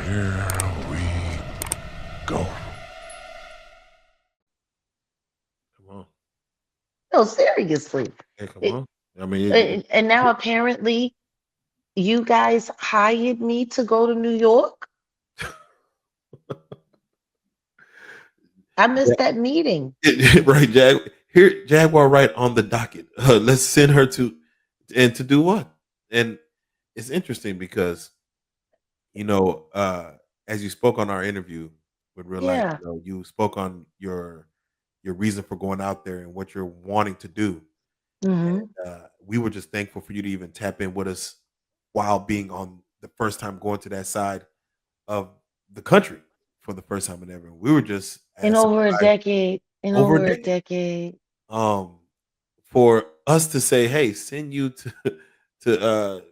Here we go. Come on. No, seriously. Hey, come It, on. I mean, and now apparently you guys hired me to go to New York. I yeah, missed that meeting. right, Here, Jaguar Wright on the docket. Let's send her to do what? And it's interesting because you know, as you spoke on our interview with Real Life, Yeah. you spoke on your reason for going out there and what you're wanting to do. Hmm. We were just thankful for you to even tap in with us while being on the first time going to that side of the country for the first time in ever. We were just In as over a surprised decade. In over a over a decade. decade. Um, for us to say, "Hey, send you to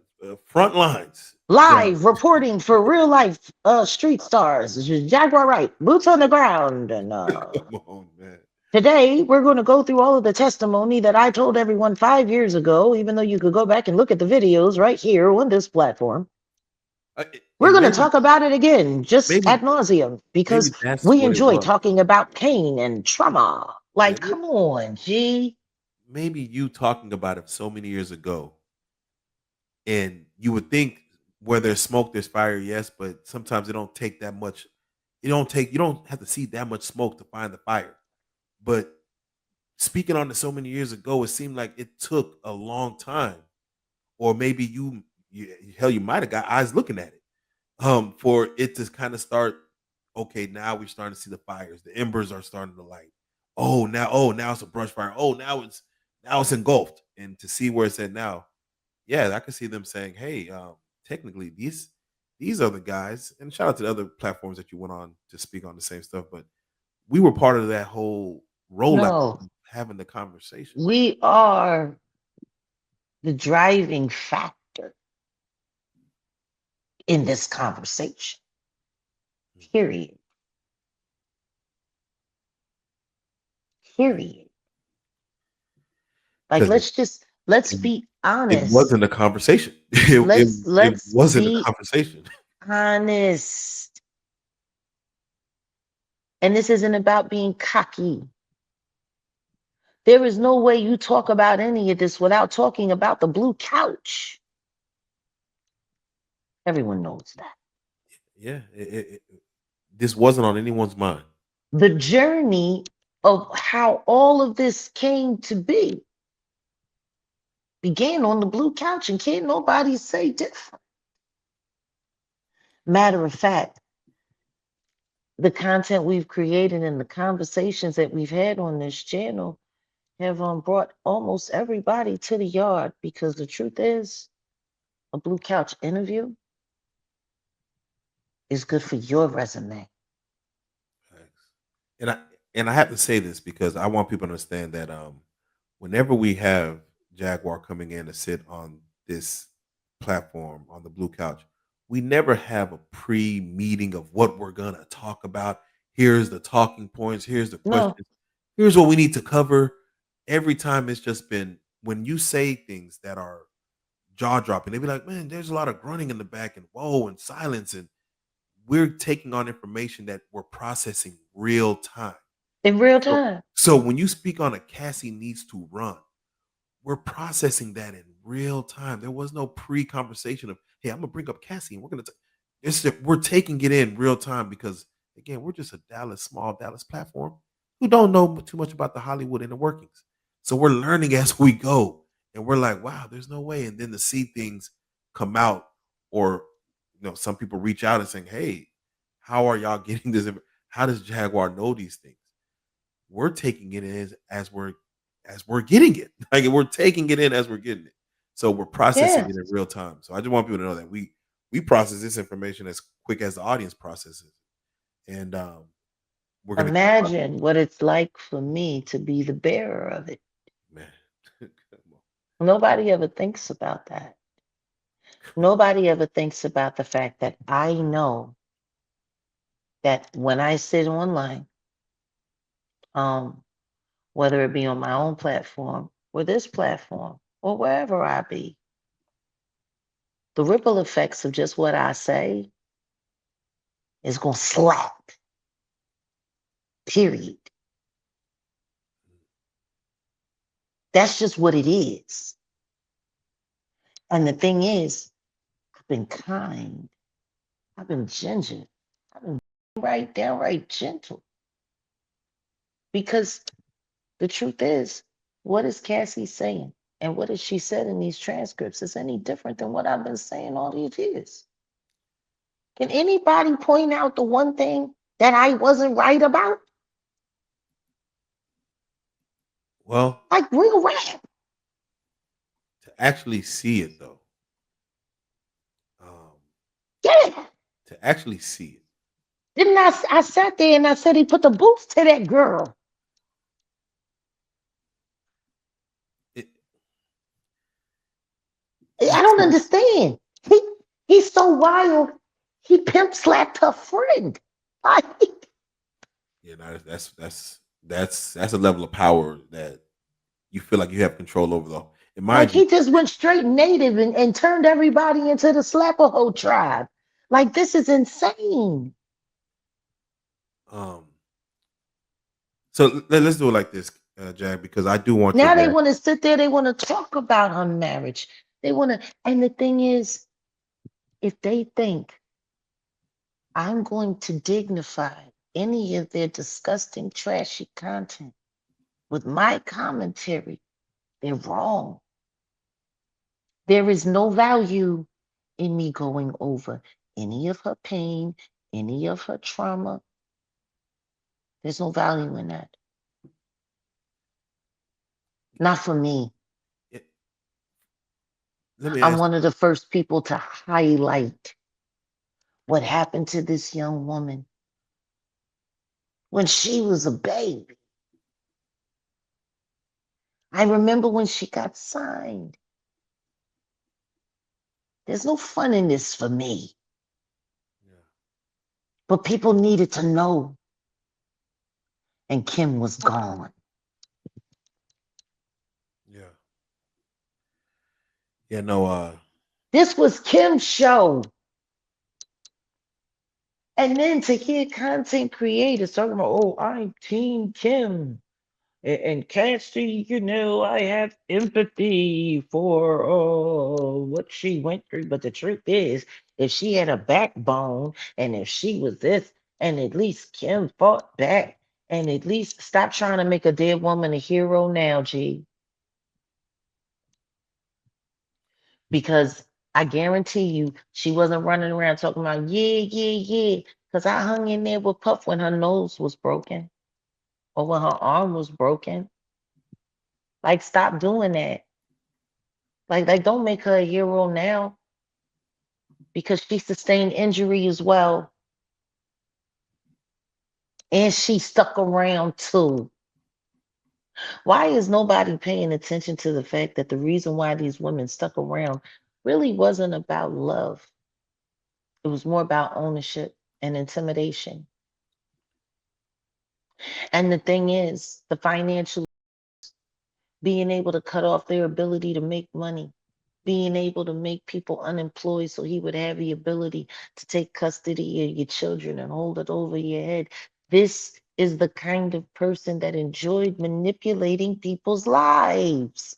front lines." Yeah, Live reporting for real life street stars. This is Jaguar Wright, boots on the ground. And come on, man. today we're going to go through all of the testimony that I told everyone 5 years ago, even though you could go back and look at the videos right here on this platform. We're And going to talk about it again, just maybe ad nauseum, because maybe that's we what it enjoy was. talking about pain and trauma. Yeah, Like, come on, G. maybe you talking about it so many years ago, and you would think where there's smoke, there's fire. Yes, but sometimes it don't take that much. You don't have to see that much smoke to find the fire. But speaking on it so many years ago, it seemed like it took a long time, or maybe hell, you might have got eyes looking at it, for it to kind of start. Okay, now we're starting to see the fires. The embers are starting to light. Oh, now it's a brush fire. Oh, now it's engulfed. And to see where it's at now, yeah, I could see them saying, "Hey, technically these are the guys." And shout out to the other platforms that you went on to speak on the same stuff, but we were part of that whole rollout, No, having the conversation. we are the driving factor in this conversation, period. Period. Like, Because let's it, be it honest. wasn't a conversation. It Let's wasn't a be conversation. honest. And this isn't about being cocky. There is no way you talk about any of this without talking about the blue couch. Everyone knows that. Yeah, this wasn't on anyone's mind. The journey of how all of this came to be began on the blue couch, and can't nobody say different. Matter of fact, the content we've created and the conversations that we've had on this channel have brought almost everybody to the yard, because the truth is, a blue couch interview is good for your resume. Thanks. And I have to say this because I want people to understand that whenever we have Jaguar coming in to sit on this platform on the blue couch, we never have a pre-meeting of what we're gonna talk about. Here's the talking points, here's the No, questions, here's what we need to cover. Every time it's just been when you say things that are jaw dropping, they be like, man, there's a lot of grunting in the back and whoa and silence. And we're taking on information that we're processing real time. in real So, time. so when you speak on a Cassie needs to run, we're processing that in real time. There was no pre-conversation of, hey, I'm gonna bring up Cassie and we're gonna. It's that we're taking it in real time because again, we're just a small Dallas platform who don't know too much about the Hollywood inner workings. So we're learning as we go, and we're like, wow, there's no way. And then to see things come out, or some people reach out and saying, hey, how are y'all getting this? How does Jaguar know these things? We're taking it as we're getting it. Like we're taking it in as we're getting it. So we're processing Yeah. it in real time. So I just want people to know that we process this information as quick as the audience processes it. And we're gonna keep on, Imagine what it's like for me to be the bearer of it. man. Come on. Nobody ever thinks about that. Nobody ever thinks about the fact that I know that when I sit online, um, whether it be on my own platform or this platform or wherever I be, the ripple effects of just what I say is going to slap. Period. That's just what it is. And the thing is, I've been kind. I've been ginger. I've been downright gentle. Because the truth is, what is Cassie saying? And what has she said in these transcripts is any different than what I've been saying all these years? Can anybody point out the one thing that I wasn't right about? Well, Like real rap. to actually see it though, um, Yeah. to actually see it, Didn't I sat there and I said he put the boots to that girl. it I you don't can't. understand. He he's so wild. He pimp slapped her friend. Like, Yeah, no, that's a level of power that you feel like you have control over. Though, and like mind you, he just went straight native and turned everybody into the Slapperho tribe. Like this is insane. um, so let's do it like this, Jag, because I do want your Now they reaction. want to sit there, they want to talk about her marriage. They want to, and the thing is, if they think I'm going to dignify any of their disgusting, trashy content with my commentary, they're wrong. There is no value in me going over any of her pain, any of her trauma. There's no value in that. Not for me. It, let me I'm ask. one of the first people to highlight what happened to this young woman when she was a baby. I remember when she got signed. There's no fun in this for me, Yeah, but people needed to know, and Kim was gone. yeah, yeah. No, This was Kim's show. And then to hear content creators talking about, oh, I'm Team Kim. And Cassie, I have empathy for what she went through. But the truth is, if she had a backbone and if she was this, and at least Kim fought back, and at least stop trying to make a dead woman a hero now, G. Because I guarantee you, she wasn't running around talking about, yeah, yeah, yeah. Because I hung in there with Puff when her nose was broken or when her arm was broken. Like, stop doing that. Like, don't make her a hero now because she sustained injury as well. And she stuck around too. Why is nobody paying attention to the fact that the reason why these women stuck around really wasn't about love? It was more about ownership and intimidation. And the thing is, the financial being able to cut off their ability to make money, being able to make people unemployed so he would have the ability to take custody of your children and hold it over your head. This is the kind of person that enjoyed manipulating people's lives.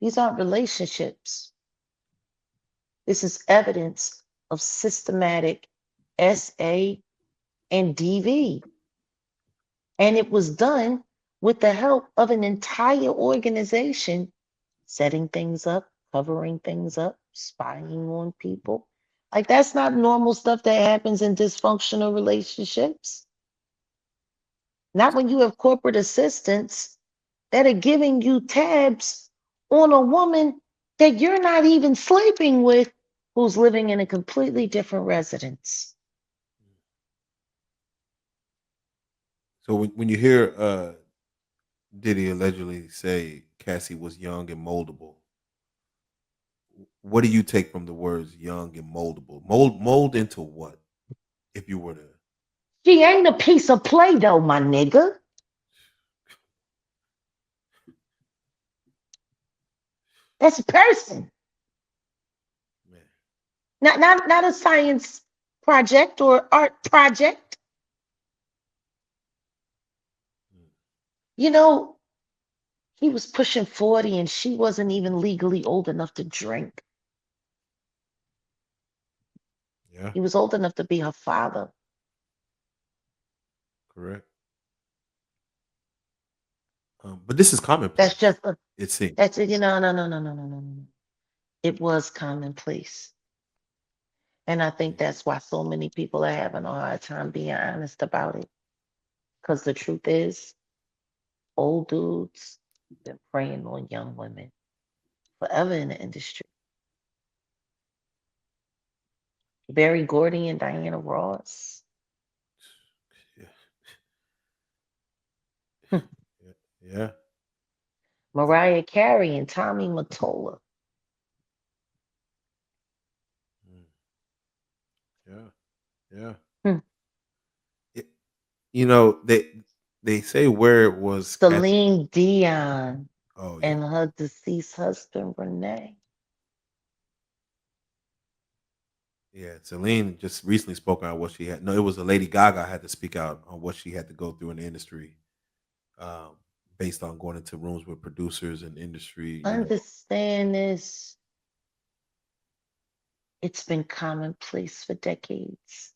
These aren't relationships. This is evidence of systematic SA and DV. And it was done with the help of an entire organization setting things up, covering things up, spying on people. Like that's not normal stuff that happens in dysfunctional relationships. Not when you have corporate assistants that are giving you tabs on a woman that you're not even sleeping with who's living in a completely different residence. so when you hear Diddy allegedly say Cassie was young and moldable, what do you take from the words young and moldable? Mold into what? If you were to, She ain't a piece of Play-Doh, my nigga. That's a person. man, Not a science project or art project. Mm. You know, he was pushing 40 and she wasn't even legally old enough to drink. Yeah, He was old enough to be her father. correct. But this is That's commonplace. just a, It seems. that's it. You know, no. It was commonplace. And I think Yeah. that's why so many people are having a hard time being honest about it. Because the truth is, old dudes been preying on young women forever in the industry. Barry Gordy and Diana Ross, Yeah. hmm, Yeah. Yeah. Mariah Carey and Tommy Mottola. Mm. Yeah. Yeah. Hmm. It, they say where it was Cassie. Celine Dion Oh yeah. and her deceased husband Renee. Yeah. Celine just recently spoke out what she had. No, it was a Lady Gaga had to speak out on what she had to go through in the industry, um, based on going into rooms with producers and industry. Understand this, it's been commonplace for decades.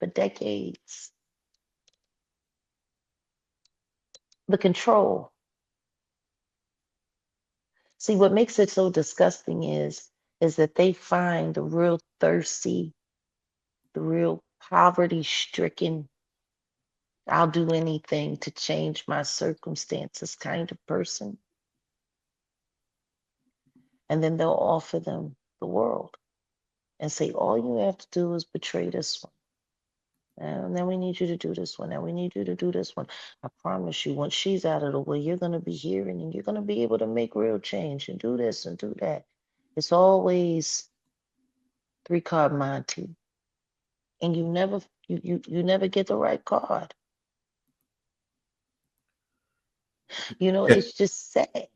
For decades. The control. See, what makes it so disgusting is that they find the real thirsty, the real poverty stricken, I'll do anything to change my circumstances kind of person. And then they'll offer them the world and say, all you have to do is betray this one. And then we need you to do this one. And we need you to do this one. I promise you, once she's out of the way, you're going to be hearing and you're going to be able to make real change and do this and do that. It's always three-card Monty. And you never get the right card. You know, Yeah. it's just sad.